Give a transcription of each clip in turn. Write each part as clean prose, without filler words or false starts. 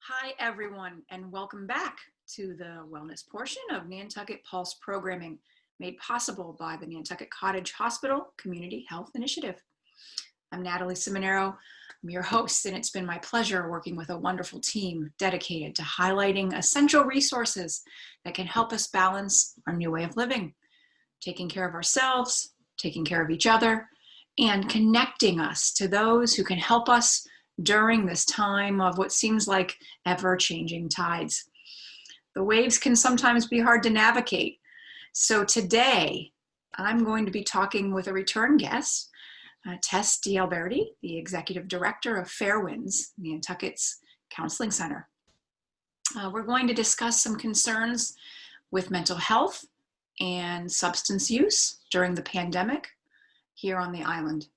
Hi, everyone, and welcome back to the wellness portion of Nantucket Pulse programming, made possible by the Nantucket Cottage Hospital Community Health Initiative. I'm Natalie Simonero. I'm your host, and it's been my pleasure working with a wonderful team dedicated to highlighting essential resources that can help us balance our new way of living, taking care of ourselves, taking care of each other, and connecting us to those who can help us during this time of what seems like ever-changing tides. The waves can sometimes be hard to navigate. So today, I'm going to be talking with a return guest, Tess D'Alberti, the Executive Director of Fairwinds, Nantucket's Counseling Center. We're going to discuss some concerns with mental health and substance use during the pandemic here on the island.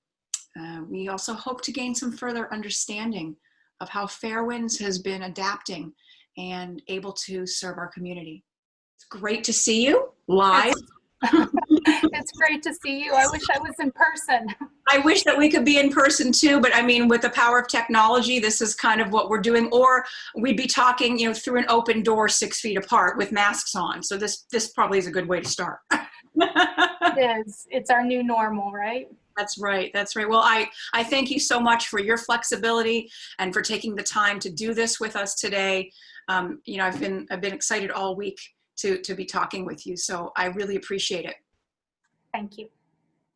We also hope to gain some further understanding of how Fairwinds has been adapting and able to serve our community. It's great to see you live. It's great to see you. I wish I was in person. I wish that we could be in person too, but I mean, with the power of technology, this is kind of what we're doing. Or we'd be talking, through an open door 6 feet apart with masks on. So this probably is a good way to start. It is. It's our new normal, right? That's right. That's right. Well, I thank you so much for your flexibility and for taking the time to do this with us today. I've been excited all week to be talking with you. So I really appreciate it. Thank you.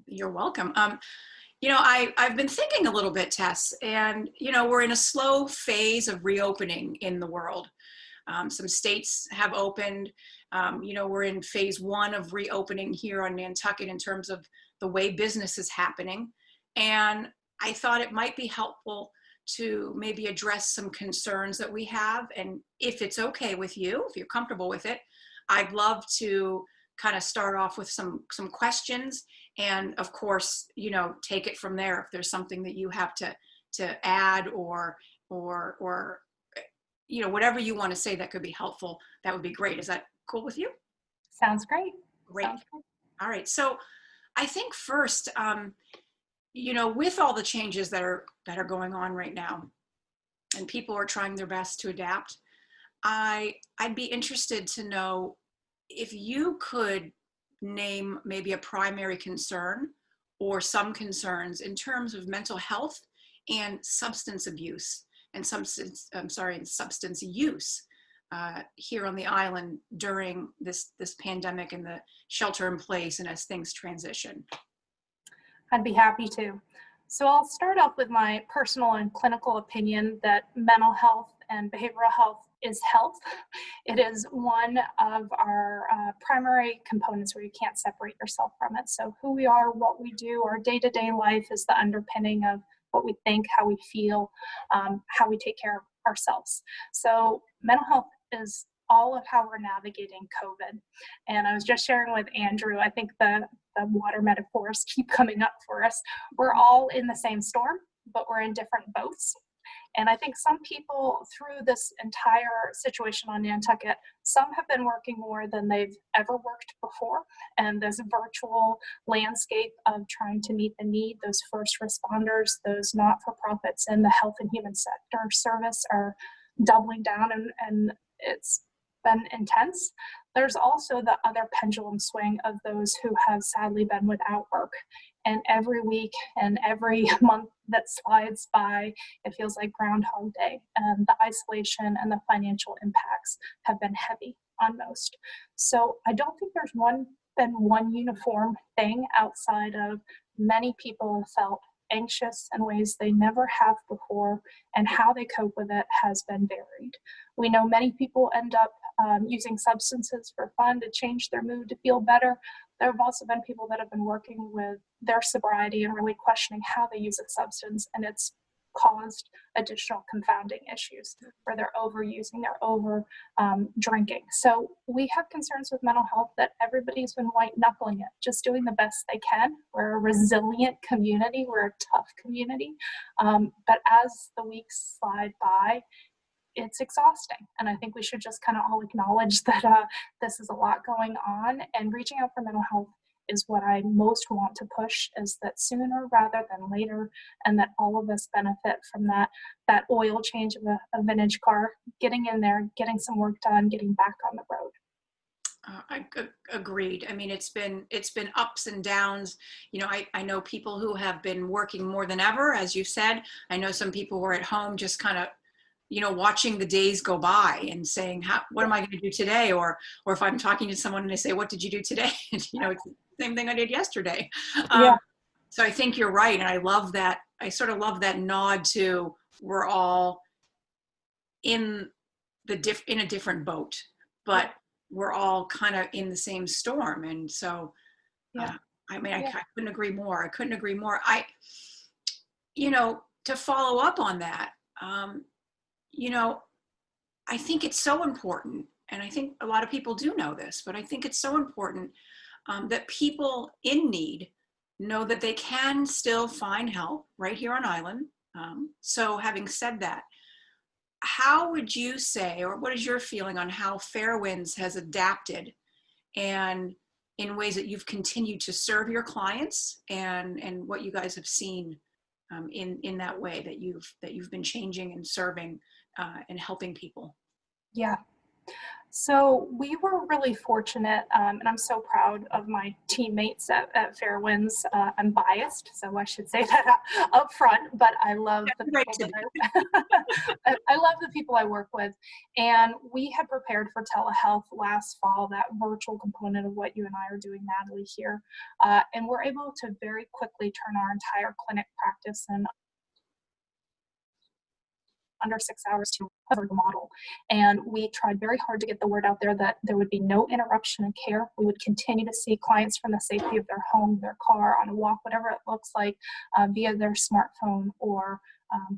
You're welcome. I've been thinking a little bit, Tess, and, we're in a slow phase of reopening in the world. Some states have opened. We're in phase 1 of reopening here on Nantucket in terms of the way business is happening. And I thought it might be helpful to maybe address some concerns that we have. And if it's okay with you, if you're comfortable with it, I'd love to kind of start off with some questions. And of course, take it from there. If there's something that you have to add or whatever you want to say that could be helpful, that would be great. Is that cool with you? Sounds great. Great. All right. So I think first, with all the changes that are going on right now, and people are trying their best to adapt, I'd be interested to know if you could name maybe a primary concern or some concerns in terms of mental health and substance abuse and substance use here on the island during this pandemic and the shelter in place and as things transition. I'd be happy to. So I'll start off with my personal and clinical opinion that mental health and behavioral health is health. It is one of our primary components where you can't separate yourself from it. So who we are, what we do, our day-to-day life is the underpinning of what we think, how we feel, how we take care of ourselves. So mental health is all of how we're navigating COVID. And I was just sharing with Andrew, I think the water metaphors keep coming up for us. We're all in the same storm, but we're in different boats. And I think some people through this entire situation on Nantucket, some have been working more than they've ever worked before. And this virtual landscape of trying to meet the need, those first responders, those not-for-profits in the health and human sector service are doubling down, and it's been intense. There's also the other pendulum swing of those who have sadly been without work. And every week and every month that slides by, it feels like Groundhog Day. And the isolation and the financial impacts have been heavy on most. So I don't think there's been one uniform thing outside of many people have felt anxious in ways they never have before, and how they cope with it has been varied. We know many people end up using substances for fun to change their mood, to feel better. There have also been people that have been working with their sobriety and really questioning how they use a substance, and it's caused additional confounding issues where they're overusing, they're over drinking. So we have concerns with mental health that everybody's been white knuckling it, just doing the best they can. We're a resilient community, we're a tough community. But as the weeks slide by, it's exhausting. And I think we should just kind of all acknowledge that this is a lot going on, and reaching out for mental health is what I most want to push, is that sooner rather than later, and that all of us benefit from that oil change of a vintage car, getting in there, getting some work done, getting back on the road. Agreed. I mean, it's been ups and downs. You know, I know people who have been working more than ever, as you said. I know some people who are at home just kind of, you know, watching the days go by and saying, what am I going to do today? Or if I'm talking to someone and they say, what did you do today? You know, it's the same thing I did yesterday. Yeah. So I think you're right. And I love that. I sort of love that nod to, we're all in in a different boat, but we're all kind of in the same storm. And so, I mean, I couldn't agree more. I couldn't agree more. You know, to follow up on that, you know, I think it's so important, and I think a lot of people do know this, but I think it's so important that people in need know that they can still find help right here on island. So having said that, how would you say, or what is your feeling on how Fairwinds has adapted and in ways that you've continued to serve your clients, and what you guys have seen in that way that you've been changing and serving and helping people? Yeah. So we were really fortunate, and I'm so proud of my teammates at Fairwinds. I'm biased, so I should say that up front, but I love the people I love the people I work with. And we had prepared for telehealth last fall, that virtual component of what you and I are doing, Natalie, here. And we're able to very quickly turn our entire clinic practice and under 6 hours to cover the model. And we tried very hard to get the word out there that there would be no interruption in care. We would continue to see clients from the safety of their home, their car, on a walk, whatever it looks like, via their smartphone or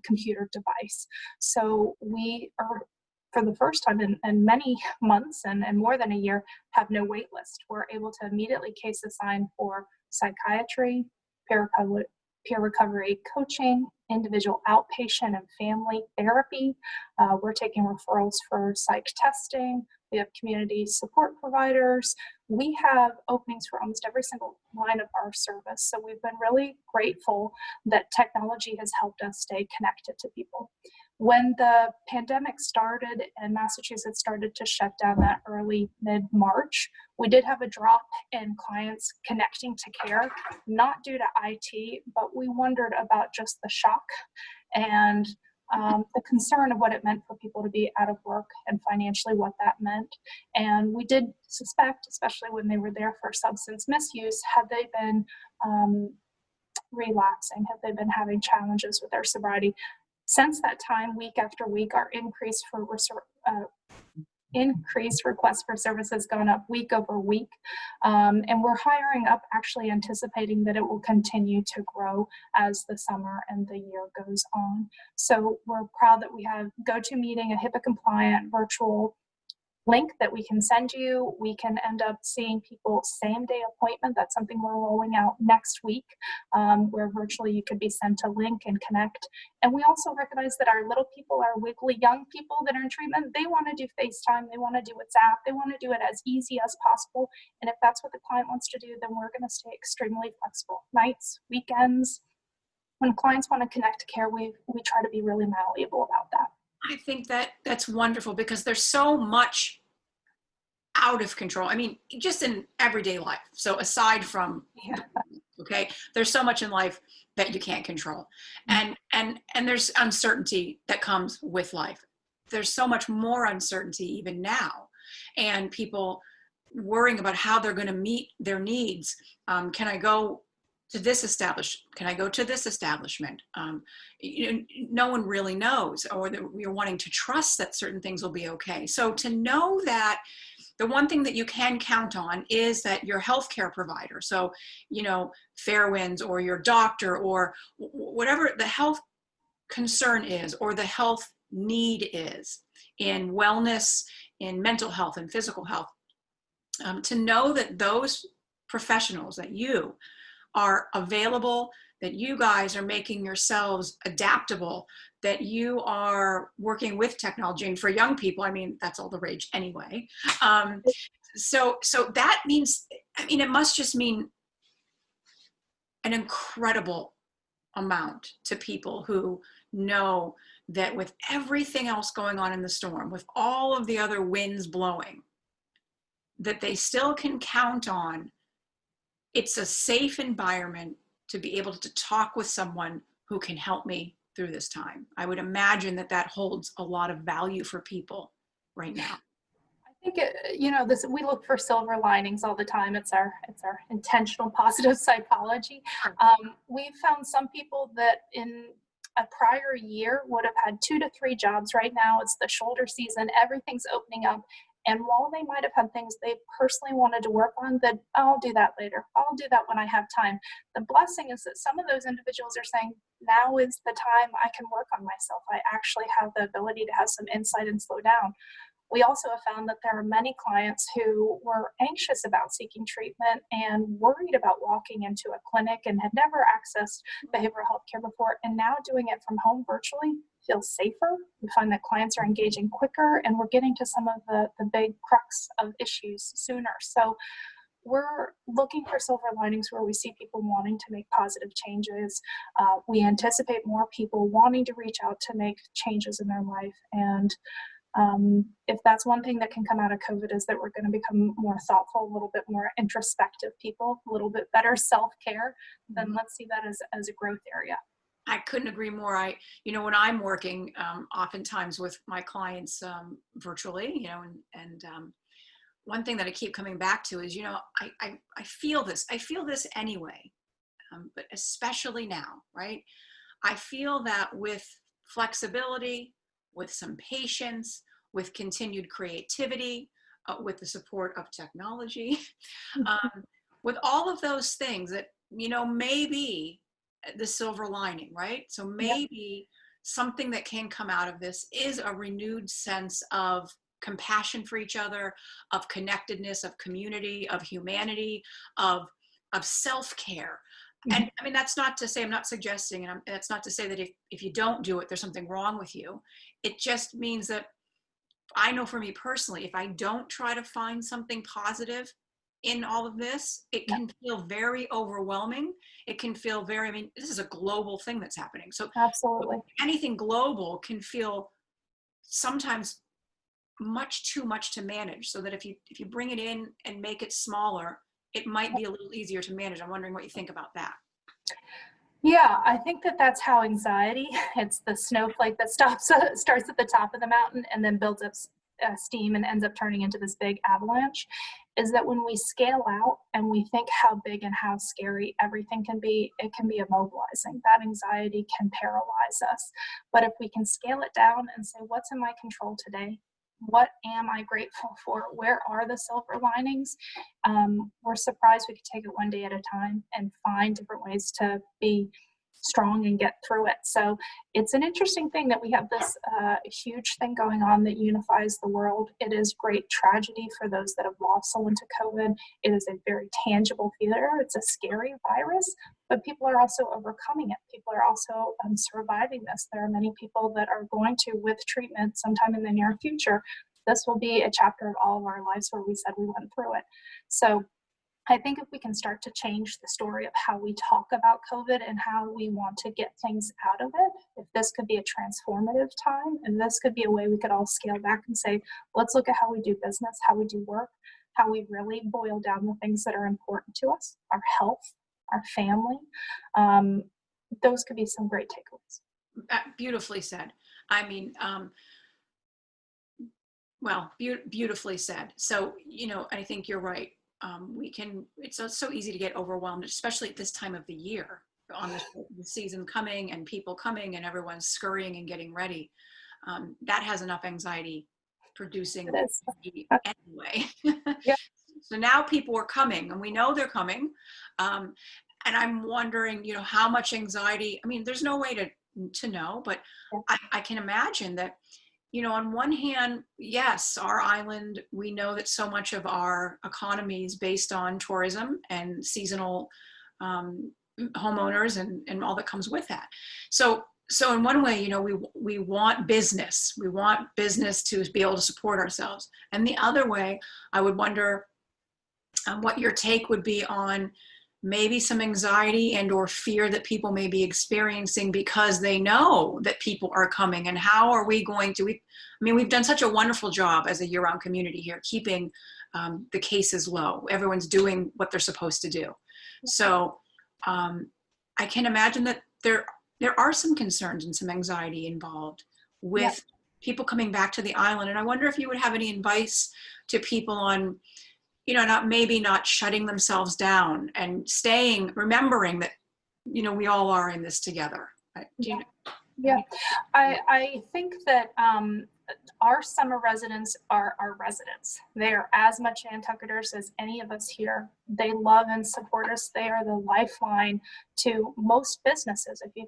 computer device. So we are, for the first time in many months and more than a year, have no wait list. We're able to immediately case assign for psychiatry, peer recovery coaching, individual outpatient and family therapy. We're taking referrals for psych testing. We have community support providers. We have openings for almost every single line of our service. So we've been really grateful that technology has helped us stay connected to people. When the pandemic started and Massachusetts started to shut down that early mid-March, we did have a drop in clients connecting to care, not due to IT, but we wondered about just the shock and the concern of what it meant for people to be out of work and financially what that meant. And we did suspect, especially when they were there for substance misuse, had they been relapsing, have they been having challenges with their sobriety. Since that time, week after week, our increased requests for services gone up week over week. And we're hiring up, actually anticipating that it will continue to grow as the summer and the year goes on. So we're proud that we have GoToMeeting, a HIPAA compliant virtual link that we can send you. We can end up seeing people same day appointment. That's something we're rolling out next week, where virtually you could be sent a link and connect. And we also recognize that our little people, our wiggly young people that are in treatment, they want to do FaceTime, they want to do WhatsApp, they want to do it as easy as possible. And if that's what the client wants to do, then we're going to stay extremely flexible. Nights, weekends, when clients want to connect to care, we try to be really malleable about that. I think that's wonderful, because there's so much out of control. I mean, just in everyday life. So aside from, okay, there's so much in life that you can't control. And there's uncertainty that comes with life. There's so much more uncertainty even now. And people worrying about how they're going to meet their needs. Can I go to this establishment? Can I go to this establishment? No one really knows, or that we're wanting to trust that certain things will be okay. So to know that the one thing that you can count on is that your healthcare provider, so, Fairwinds or your doctor or whatever the health concern is, or the health need is in wellness, in mental health and physical health, to know that those professionals, that you are available, that you guys are making yourselves adaptable, that you are working with technology. And for young people, I mean, that's all the rage anyway. So that means, it must just mean an incredible amount to people who know that with everything else going on in the storm, with all of the other winds blowing, that they still can count on it's a safe environment to be able to talk with someone who can help me through this time. I would imagine that that holds a lot of value for people right now. I think this we look for silver linings all the time. It's our intentional positive psychology. Sure. We've found some people that in a prior year would have had 2 to 3 jobs. Right now, it's the shoulder season. Everything's opening up. And while they might have had things they personally wanted to work on, that I'll do that later. I'll do that when I have time. The blessing is that some of those individuals are saying, now is the time I can work on myself. I actually have the ability to have some insight and slow down. We also have found that there are many clients who were anxious about seeking treatment and worried about walking into a clinic and had never accessed behavioral health care before, and now doing it from home virtually feels safer. We find that clients are engaging quicker, and we're getting to some of the big crux of issues sooner. So we're looking for silver linings where we see people wanting to make positive changes. We anticipate more people wanting to reach out to make changes in their life. And if that's one thing that can come out of COVID, is that we're going to become more thoughtful, a little bit more introspective people, a little bit better self-care, then let's see that as a growth area. I couldn't agree more. When I'm working, oftentimes with my clients virtually, and one thing that I keep coming back to is, I feel this. I feel this anyway, but especially now, right? I feel that with flexibility, with some patience, with continued creativity, with the support of technology, with all of those things that, maybe the silver lining, right? So maybe something that can come out of this is a renewed sense of compassion for each other, of connectedness, of community, of humanity, of self-care. And I mean, that's not to say, I'm not suggesting, and that's not to say that if you don't do it, there's something wrong with you. It just means that I know for me personally, if I don't try to find something positive in all of this, it can feel very overwhelming. It can feel this is a global thing that's happening. So absolutely, anything global can feel sometimes much too much to manage, so that if you bring it in and make it smaller, it might be a little easier to manage. I'm wondering what you think about that. Yeah, I think that's how anxiety, it's the snowflake that starts at the top of the mountain and then builds up steam and ends up turning into this big avalanche, is that when we scale out and we think how big and how scary everything can be, it can be immobilizing. That anxiety can paralyze us. But if we can scale it down and say, what's in my control today? What am I grateful for? Where are the silver linings? We're surprised we could take it one day at a time and find different ways to be strong and get through it. So it's an interesting thing that we have this huge thing going on that unifies the world. It is great tragedy for those that have lost someone to COVID. It is a very tangible fear. It's a scary virus, but people are also overcoming it. People are also surviving this. There are many people that are going to, with treatment sometime in the near future, this will be a chapter of all of our lives where we said we went through it. So I think if we can start to change the story of how we talk about COVID and how we want to get things out of it, if this could be a transformative time, and this could be a way we could all scale back and say, let's look at how we do business, how we do work, how we really boil down the things that are important to us, our health, our family. Those could be some great takeaways. Beautifully said. I mean, beautifully said. So, I think you're right. It's so easy to get overwhelmed, especially at this time of the year, on the season coming and people coming and everyone's scurrying and getting ready. That has enough anxiety producing anyway. Yeah. So now people are coming and we know they're coming. And I'm wondering, how much anxiety, I mean, there's no way to know, but I can imagine that, on one hand, yes, our island, we know that so much of our economy is based on tourism and seasonal homeowners and all that comes with that. So in one way, we want business. We want business to be able to support ourselves. And the other way, I would wonder what your take would be on maybe some anxiety and or fear that people may be experiencing because they know that people are coming. And how are we going to, we've done such a wonderful job as a year-round community here, keeping the cases low. Everyone's doing what they're supposed to do. So I can imagine that there are some concerns and some anxiety involved with people coming back to the island. And I wonder if you would have any advice to people on, not shutting themselves down and remembering that, we all are in this together. I think that our summer residents are our residents. They are as much Nantucketers as any of us here. They love and support us. They are the lifeline to most businesses. If you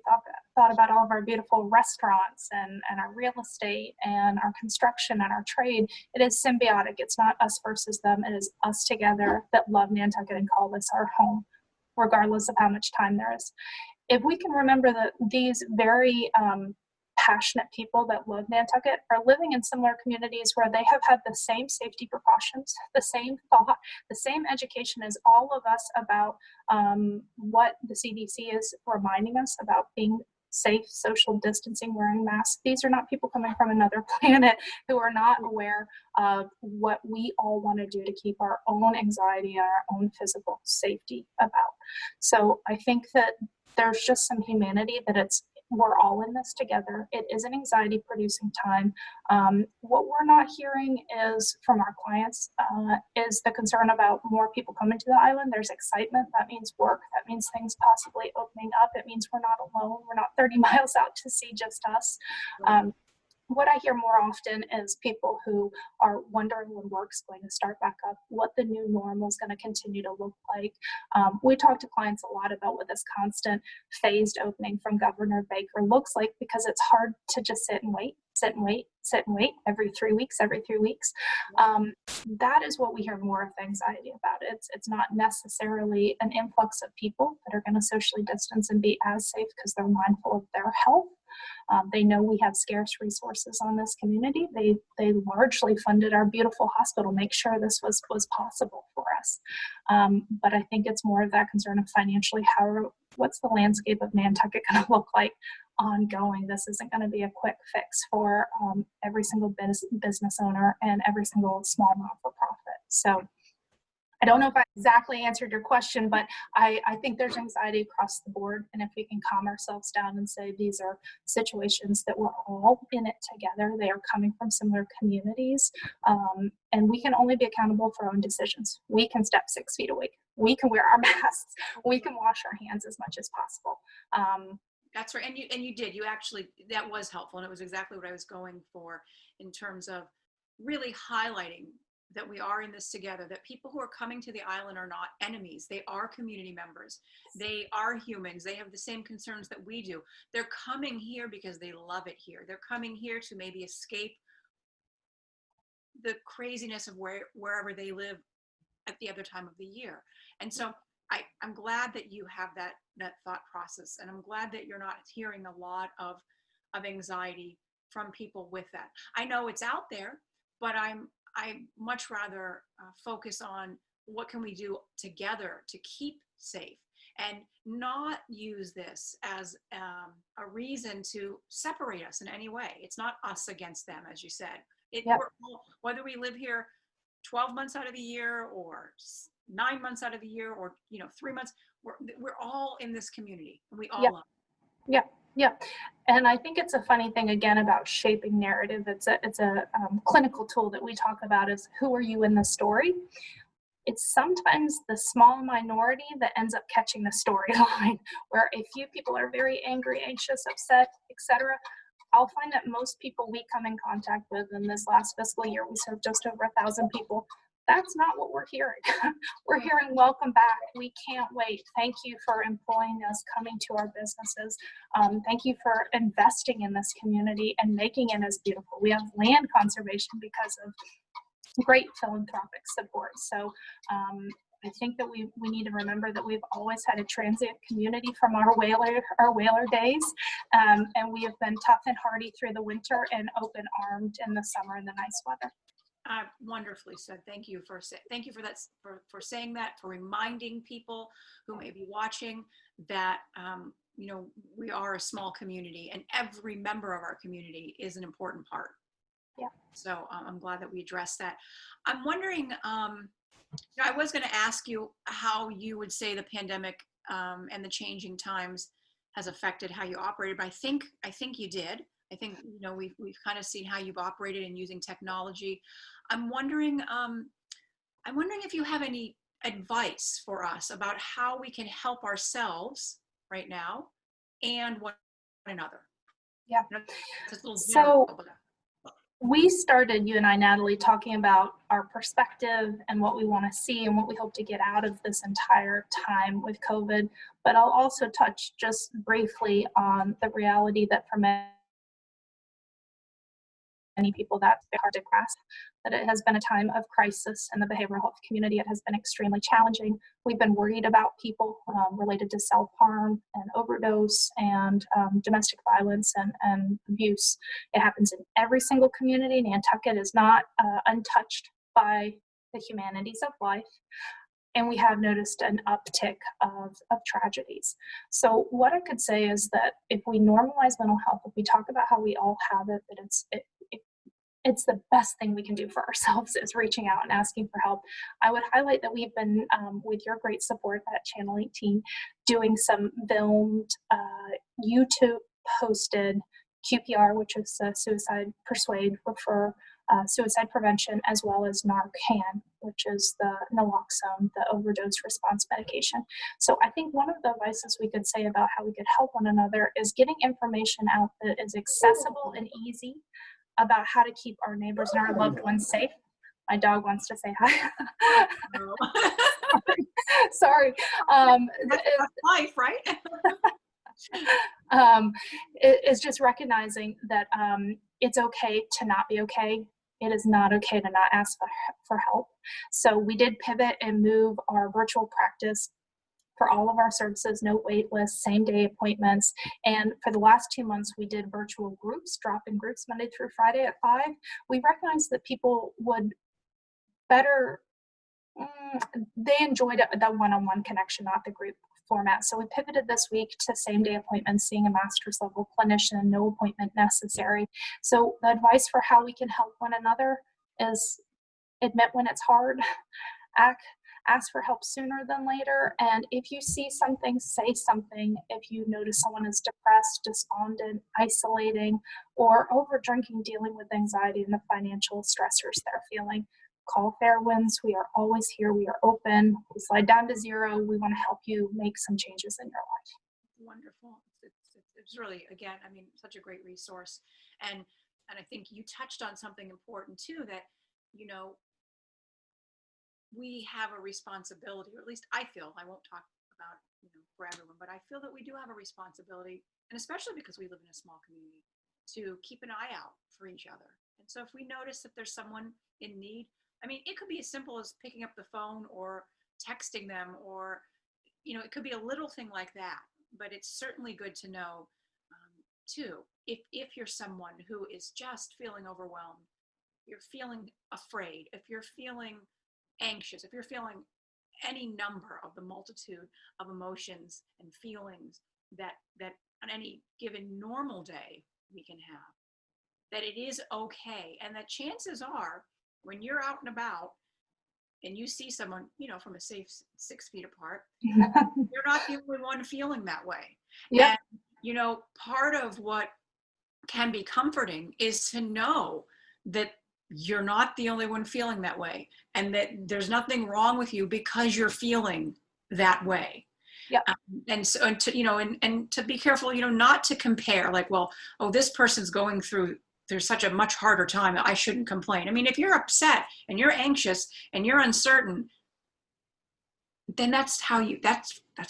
thought about all of our beautiful restaurants and our real estate and our construction and our trade, it is symbiotic. It's not us versus them. It is us together that love Nantucket and call this our home, regardless of how much time there is. If we can remember that these very passionate people that love Nantucket are living in similar communities where they have had the same safety precautions, the same thought, the same education as all of us about what the CDC is reminding us about being safe, social distancing, wearing masks. These are not people coming from another planet who are not aware of what we all want to do to keep our own anxiety and our own physical safety about. So I think that there's just some humanity that we're all in this together. It is an anxiety producing time. What we're not hearing is from our clients is the concern about more people coming to the island. There's excitement. That means work. That means things possibly opening up. It means we're not alone. We're not 30 miles out to see just us. What I hear more often is people who are wondering when work's going to start back up, what the new normal is going to continue to look like. We talk to clients a lot about what this constant phased opening from Governor Baker looks like, because it's hard to just sit and wait every 3 weeks. That is what we hear more of anxiety about. It's not necessarily an influx of people that are going to socially distance and be as safe because they're mindful of their health. They know we have scarce resources on this community. They largely funded our beautiful hospital, make sure this was possible for us. But I think it's more of that concern of financially, what's the landscape of Nantucket going to look like ongoing? This isn't going to be a quick fix for every single business owner and every single small not-for-profit. So I don't know if I exactly answered your question, but I think there's anxiety across the board. And if we can calm ourselves down and say these are situations that we're all in it together, they are coming from similar communities, and we can only be accountable for our own decisions. We can step 6 feet away. We can wear our masks. We can wash our hands as much as possible. That's right. And you did. You actually, that was helpful. And it was exactly what I was going for in terms of really highlighting that we are in this together, that people who are coming to the island are not enemies. They are community members. They are humans. They have the same concerns that we do. They're coming here because they love it here. They're coming here to maybe escape the craziness of wherever they live at the other time of the year. And so I'm glad that you have that thought process, and I'm glad that you're not hearing a lot of anxiety from people with that. I know it's out there, but I much rather focus on what can we do together to keep safe, and not use this as a reason to separate us in any way. It's not us against them, as you said. Whether we live here 12 months out of the year or 9 months out of the year or 3 months, we're all in this community, and we all love it. Yeah. And I think it's a funny thing, again, about shaping narrative. It's a clinical tool that we talk about is, who are you in the story? It's sometimes the small minority that ends up catching the storyline, where a few people are very angry, anxious, upset, etc. I'll find that most people we come in contact with in this last fiscal year, we served just over 1,000 people. That's not what we're hearing. We're hearing, welcome back. We can't wait. Thank you for employing us, coming to our businesses. Thank you for investing in this community and making it as beautiful. We have land conservation because of great philanthropic support. So I think that we need to remember that we've always had a transient community from our whaler days, and we have been tough and hardy through the winter and open-armed in the summer and the nice weather. Wonderfully said. Thank you for that, for saying that, for reminding people who may be watching that we are a small community, and every member of our community is an important part. Yeah. So I'm glad that we addressed that. I'm wondering, I was going to ask you how you would say the pandemic and the changing times has affected how you operated, but I think you did. I think we've kind of seen how you've operated in using technology. I'm wondering if you have any advice for us about how we can help ourselves right now and one another. Yeah. It's a little So general, but we started, you and I, Natalie, talking about our perspective and what we want to see and what we hope to get out of this entire time with COVID. But I'll also touch just briefly on the reality that for many people that's hard to grasp, that it has been a time of crisis in the behavioral health community. It has been extremely challenging. We've been worried about people related to self-harm and overdose and domestic violence and abuse. It happens in every single community. Nantucket is not untouched by the humanities of life. And we have noticed an uptick of tragedies. So what I could say is that if we normalize mental health, if we talk about how we all have it, that it's the best thing we can do for ourselves is reaching out and asking for help. I would highlight that we've been, with your great support at Channel 18, doing some filmed, YouTube posted QPR, which is suicide persuade, refer, suicide prevention, as well as Narcan, which is the naloxone, the overdose response medication. So I think one of the advices we could say about how we could help one another is getting information out that is accessible and easy about how to keep our neighbors and our loved ones safe. My dog wants to say hi. Sorry. That's life, right? It's just recognizing that it's okay to not be okay. It is not okay to not ask for help. So we did pivot and move our virtual practice for all of our services, no wait lists, same day appointments. And for the last 2 months, we did virtual groups, drop-in groups Monday through Friday at 5. We recognized that people would better, they enjoyed the one-on-one connection, not the group format. So we pivoted this week to same day appointments, seeing a master's level clinician, no appointment necessary. So the advice for how we can help one another is admit when it's hard, ask for help sooner than later. And if you see something, say something. If you notice someone is depressed, despondent, isolating, or over drinking, dealing with anxiety and the financial stressors they're feeling, call Fairwinds. We are always here. We are open. We slide down to 0. We want to help you make some changes in your life. Wonderful. It's really, again, I mean, such a great resource. And I think you touched on something important too, that, we have a responsibility, or at least I feel, I won't talk about, for everyone, but I feel that we do have a responsibility, and especially because we live in a small community, to keep an eye out for each other. And so if we notice that there's someone in need, I mean, it could be as simple as picking up the phone or texting them, or, it could be a little thing like that, but it's certainly good to know, too, if you're someone who is just feeling overwhelmed, you're feeling afraid, if you're feeling anxious, if you're feeling any number of the multitude of emotions and feelings that on any given normal day we can have, that it is okay, and that chances are when you're out and about and you see someone, from a safe 6 feet apart, you're not the only one feeling that way. Yep. And part of what can be comforting is to know that you're not the only one feeling that way, and that there's nothing wrong with you because you're feeling that way. Yeah. And so, and to be careful, not to compare, like, well, oh, this person's going through such a much harder time, I shouldn't complain. I mean, if you're upset and you're anxious and you're uncertain, then that's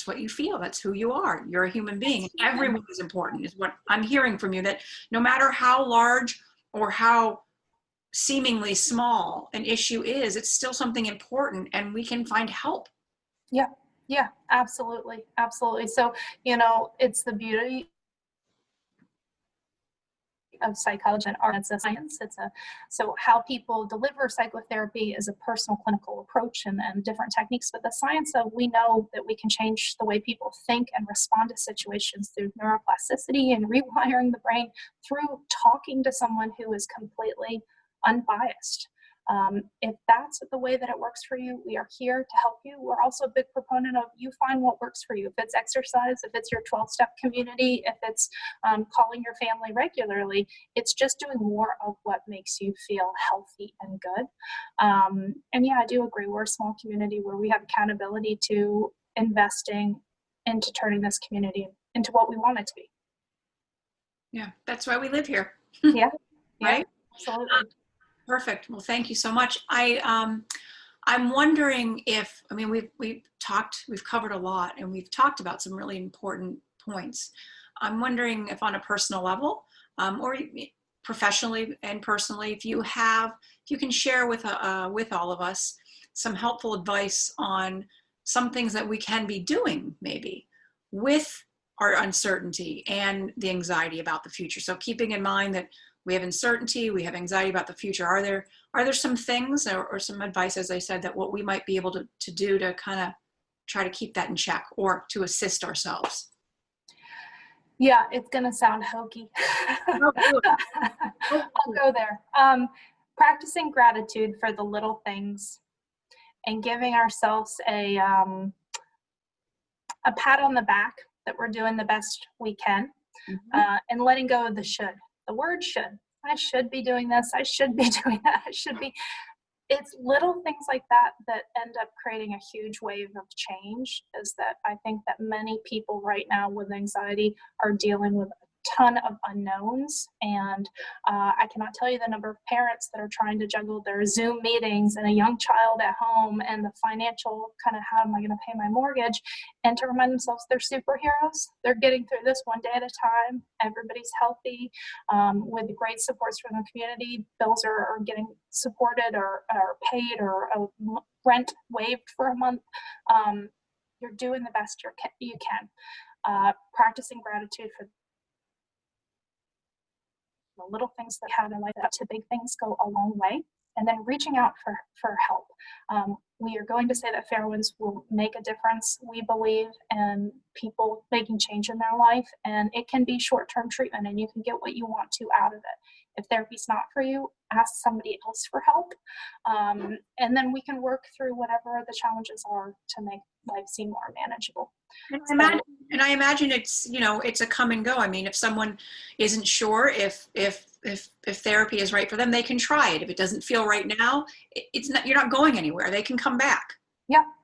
what you feel. That's who you are. You're a human being. Everyone is important, is what I'm hearing from you, that no matter how large or how seemingly small an issue is, it's still something important, and we can find help. Yeah, absolutely. So, it's the beauty of psychology and art. It's a science. So how people deliver psychotherapy is a personal clinical approach and different techniques. But the science of, we know that we can change the way people think and respond to situations through neuroplasticity and rewiring the brain through talking to someone who is completely unbiased. If that's the way that it works for you, we are here to help you. We're also a big proponent of you find what works for you. If it's exercise, if it's your 12-step community, if it's calling your family regularly, it's just doing more of what makes you feel healthy and good. And yeah, I do agree. We're a small community where we have accountability to investing into turning this community into what we want it to be. Yeah, that's why we live here. Yeah, right? Absolutely. Perfect. Well, thank you so much. I'm wondering if, I mean, we've covered a lot, and we've talked about some really important points. I'm wondering if on a personal level, or professionally and personally, if you can share with all of us some helpful advice on some things that we can be doing maybe with our uncertainty and the anxiety about the future. So keeping in mind that we have uncertainty, we have anxiety about the future. Are there some things or some advice, as I said, that what we might be able to do to kind of try to keep that in check or to assist ourselves? Yeah, it's going to sound hokey. Oh, I'll go there. Practicing gratitude for the little things and giving ourselves a pat on the back that we're doing the best we can, and letting go of the should. The word should. I should be doing this. I should be doing that. I should be. It's little things like that that end up creating a huge wave of change. Is that I think that many people right now with anxiety are dealing with a ton of unknowns, and I cannot tell you the number of parents that are trying to juggle their Zoom meetings and a young child at home and the financial kind of, how am I going to pay my mortgage, and to remind themselves they're superheroes. They're getting through this one day at a time. Everybody's healthy, with great supports from the community. Bills are getting supported or paid, or rent waived for a month. You're doing the best you can. Practicing gratitude for the little things that happen like that to big things go a long way. And then reaching out for help. We are going to say that fair winds will make a difference, we believe, in people making change in their life. And it can be short-term treatment, and you can get what you want to out of it. If therapy's not for you, ask somebody else for help. And then we can work through whatever the challenges are to make life seem more manageable. And I imagine it's, it's a come and go. I mean, if someone isn't sure if therapy is right for them, they can try it. If it doesn't feel right now, you're not going anywhere. They can come back.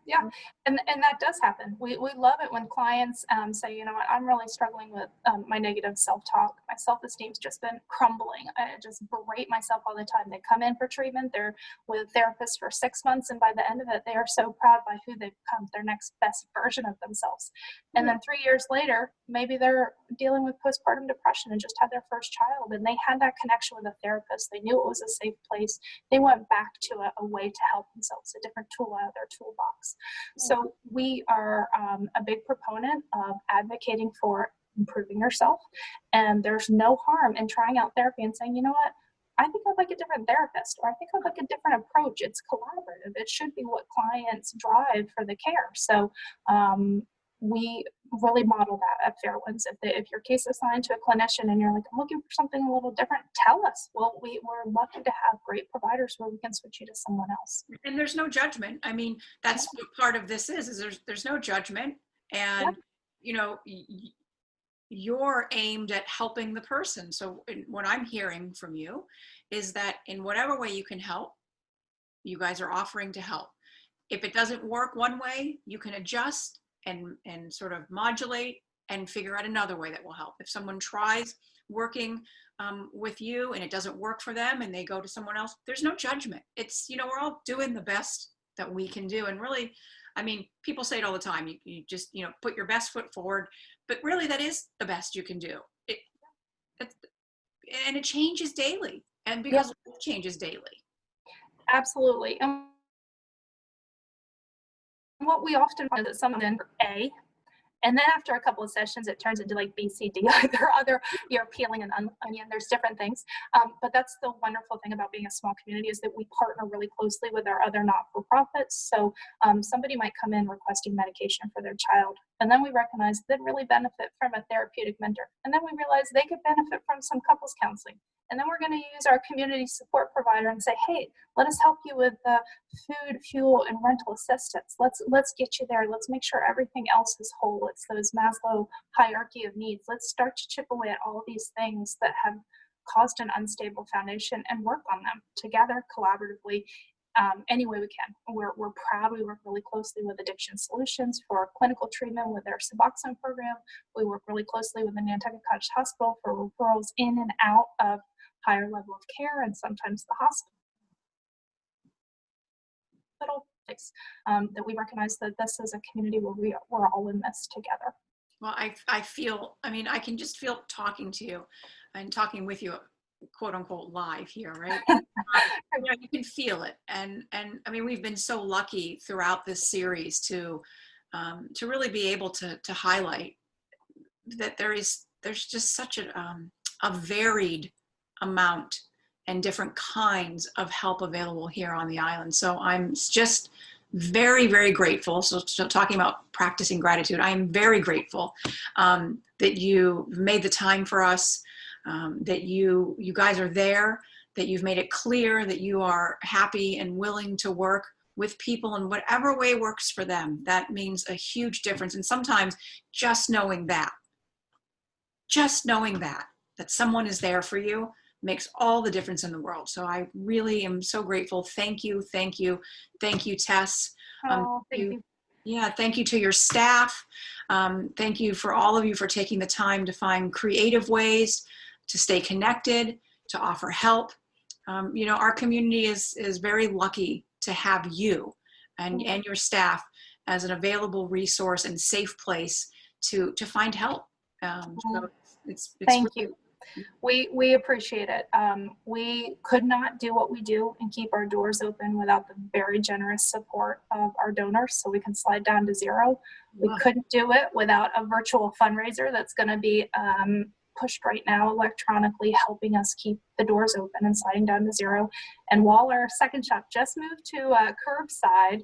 Yeah. And that does happen. We love it when clients say, you know what, I'm really struggling with my negative self-talk. My self-esteem's just been crumbling. I just berate myself all the time. They come in for treatment. They're with therapists for 6 months. And by the end of it, they are so proud by who they've become, their next best version of themselves. And then 3 years later, maybe they're dealing with postpartum depression and just had their first child. And they had that connection with a therapist. They knew it was a safe place. They went back to a way to help themselves, a different tool out of their toolbox. So we are a big proponent of advocating for improving yourself. And there's no harm in trying out therapy and saying, you know what, I think I'd like a different therapist, or I think I'd like a different approach. It's collaborative. It should be what clients drive for the care. So we really model that at Fairwinds. If your case is assigned to a clinician and you're like, I'm looking for something a little different, tell us. Well, we're lucky to have great providers where we can switch you to someone else. And there's no judgment. I mean, that's what part of this is there's no judgment. And, you're aimed at helping the person. So what I'm hearing from you is that in whatever way you can help, you guys are offering to help. If it doesn't work one way, you can adjust and sort of modulate and figure out another way that will help. If someone tries working with you and it doesn't work for them and they go to someone else, there's no judgment. It's, we're all doing the best that we can do. And really, I mean, people say it all the time. You just, put your best foot forward, but really that is the best you can do. And it changes daily. And because it changes daily. Absolutely. And what we often find is that someone A, And then after a couple of sessions, it turns into like BCD. There are other, you're peeling an onion, there's different things. But that's the wonderful thing about being a small community, is that we partner really closely with our other not-for-profits. So somebody might come in requesting medication for their child, and then we recognize they'd really benefit from a therapeutic mentor. And then we realize they could benefit from some couples counseling. And then we're going to use our community support provider and say, hey, let us help you with the food, fuel, and rental assistance. Let's get you there. Let's make sure everything else is whole. It's those Maslow hierarchy of needs. Let's start to chip away at all these things that have caused an unstable foundation and work on them together collaboratively any way we can. We're proud. We work really closely with Addiction Solutions for clinical treatment with their Suboxone program. We work really closely with the Nantucket Cottage Hospital for referrals in and out of higher level of care, and sometimes the hospital place, that we recognize that this is a community where we're all in this together. Well, I feel, I mean, I can just feel talking to you and talking with you, quote unquote, live here, right? You can feel it. And I mean, we've been so lucky throughout this series to really be able to highlight that there's just such a varied amount and different kinds of help available here on the island. So I'm just very, very grateful. So talking about practicing gratitude, I am very grateful that you made the time for us, that you guys are there, that you've made it clear that you are happy and willing to work with people in whatever way works for them. That means a huge difference. And sometimes just knowing that someone is there for you makes all the difference in the world. So I really am so grateful. Thank you, Tess. Oh, thank you. Yeah, thank you to your staff. Thank you for all of you for taking the time to find creative ways to stay connected, to offer help. You know, our community is very lucky to have you and your staff as an available resource and safe place to find help. So it's thank you. We appreciate it. We could not do what we do and keep our doors open without the very generous support of our donors, so we can slide down to zero. We couldn't do it without a virtual fundraiser that's going to be pushed right now electronically, helping us keep the doors open and sliding down to zero. And while our second shop just moved to curbside,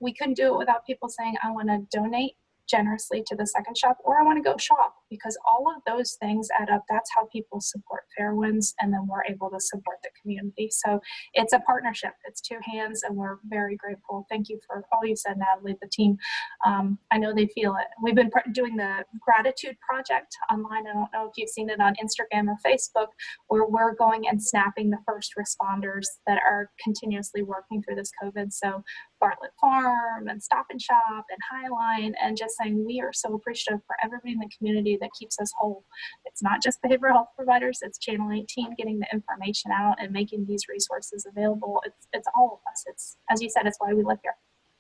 we couldn't do it without people saying, I want to donate generously to the second shop, or I want to go shop, because all of those things add up. That's how people support Fairwinds, and then we're able to support the community. So it's a partnership. It's two hands, and we're very grateful. Thank you for all you said, Natalie, the team. I know they feel it. We've been doing the gratitude project online. I don't know if you've seen it on Instagram or Facebook, where we're going and snapping the first responders that are continuously working through this COVID. So Bartlett Farm and Stop and Shop and Highline, and just saying we are so appreciative for everybody in the community that keeps us whole. It's not just behavioral health providers, it's Channel 18 getting the information out and making these resources available. It's all of us. It's, as you said, it's why we live here.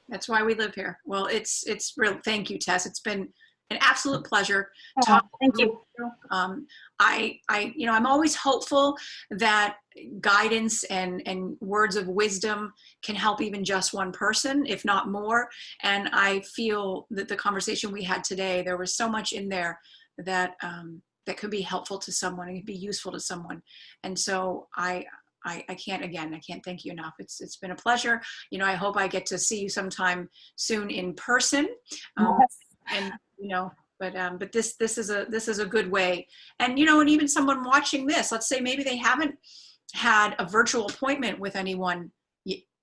That's why we live here. Well, it's real. Thank you, Tess. It's been an absolute pleasure. Thank you. I'm always hopeful that guidance and words of wisdom can help even just one person, if not more. And I feel that the conversation we had today, there was so much in there that that could be helpful to someone and could be useful to someone. And so I can't thank you enough. It's been a pleasure. You know, I hope I get to see you sometime soon in person. Yes. And you know, but this is a good way. And you know, and even someone watching this, let's say maybe they haven't had a virtual appointment with anyone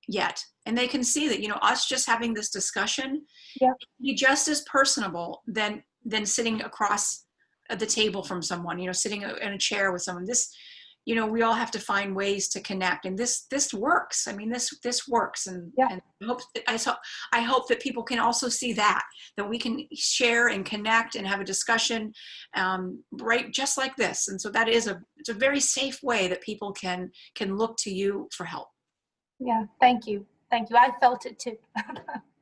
yet, and they can see that, you know, us just having this discussion be just as personable than sitting across the table from someone, you know, sitting in a chair with someone. This, you know, we all have to find ways to connect, and this works. I mean, this works, and I hope that people can also see that we can share and connect and have a discussion, right, just like this. And so that is it's a very safe way that people can look to you for help. Yeah, thank you. I felt it too.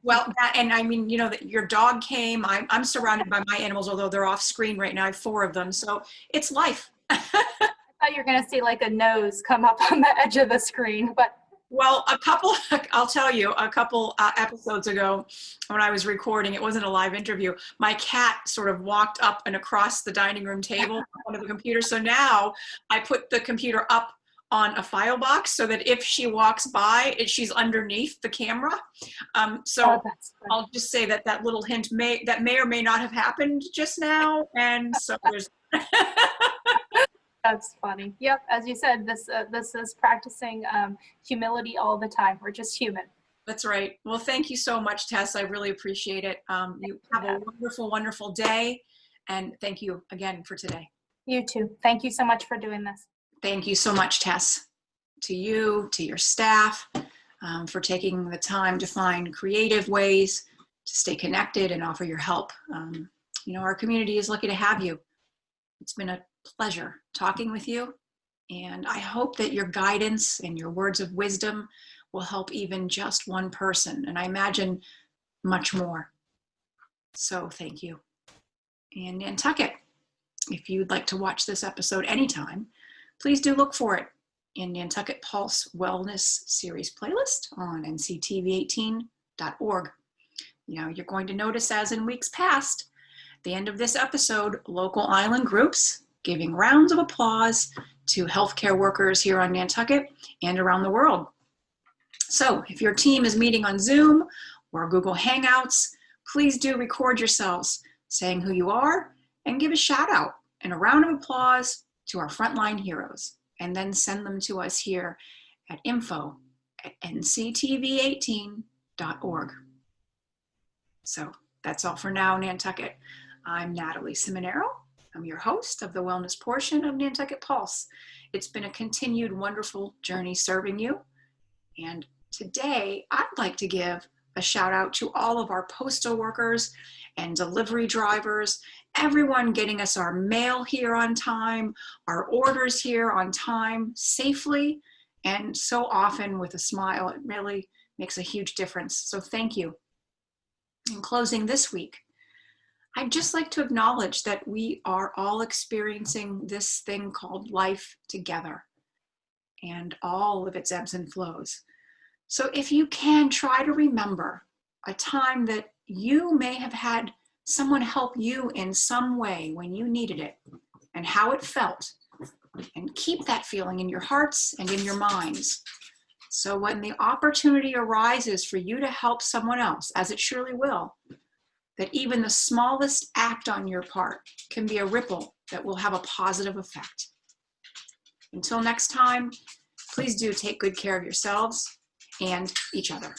Well, and I mean, you know, that your dog came. I'm surrounded by my animals, although they're off screen right now. I have 4 of them, so it's life. I thought you were going to see like a nose come up on the edge of the screen, but Well, I'll tell you, a couple episodes ago when I was recording, it wasn't a live interview, my cat sort of walked up and across the dining room table in front of the computer. So now I put the computer up on a file box so that if she walks by, she's underneath the camera. So That's funny. I'll just say that that little hint may or may not have happened just now. And so there's... That's funny. Yep, as you said, this is practicing humility all the time. We're just human. That's right. Well, thank you so much, Tess. I really appreciate it. You have a wonderful, wonderful day. And thank you again for today. You too. Thank you so much for doing this. Thank you so much, Tess. To you, to your staff, for taking the time to find creative ways to stay connected and offer your help. Our community is lucky to have you. It's been a pleasure talking with you. And I hope that your guidance and your words of wisdom will help even just one person, and I imagine much more. So thank you. And Nantucket, if you'd like to watch this episode anytime, please do look for it in Nantucket Pulse Wellness Series playlist on nctv18.org. You're going to notice, as in weeks past, at the end of this episode, local island groups giving rounds of applause to healthcare workers here on Nantucket and around the world. So if your team is meeting on Zoom or Google Hangouts, please do record yourselves saying who you are and give a shout out and a round of applause to our frontline heroes, and then send them to us here at info@nctv18.org. So that's all for now, Nantucket. I'm Natalie Simonero. I'm your host of the wellness portion of Nantucket Pulse. It's been a continued wonderful journey serving you. And today I'd like to give a shout out to all of our postal workers and delivery drivers, everyone getting us our mail here on time, our orders here on time, safely, and so often with a smile. It really makes a huge difference. So thank you. In closing this week, I'd just like to acknowledge that we are all experiencing this thing called life together and all of its ebbs and flows. So if you can, try to remember a time that you may have had someone help you in some way when you needed it and how it felt, and keep that feeling in your hearts and in your minds. So when the opportunity arises for you to help someone else, as it surely will, that even the smallest act on your part can be a ripple that will have a positive effect. Until next time, please do take good care of yourselves and each other.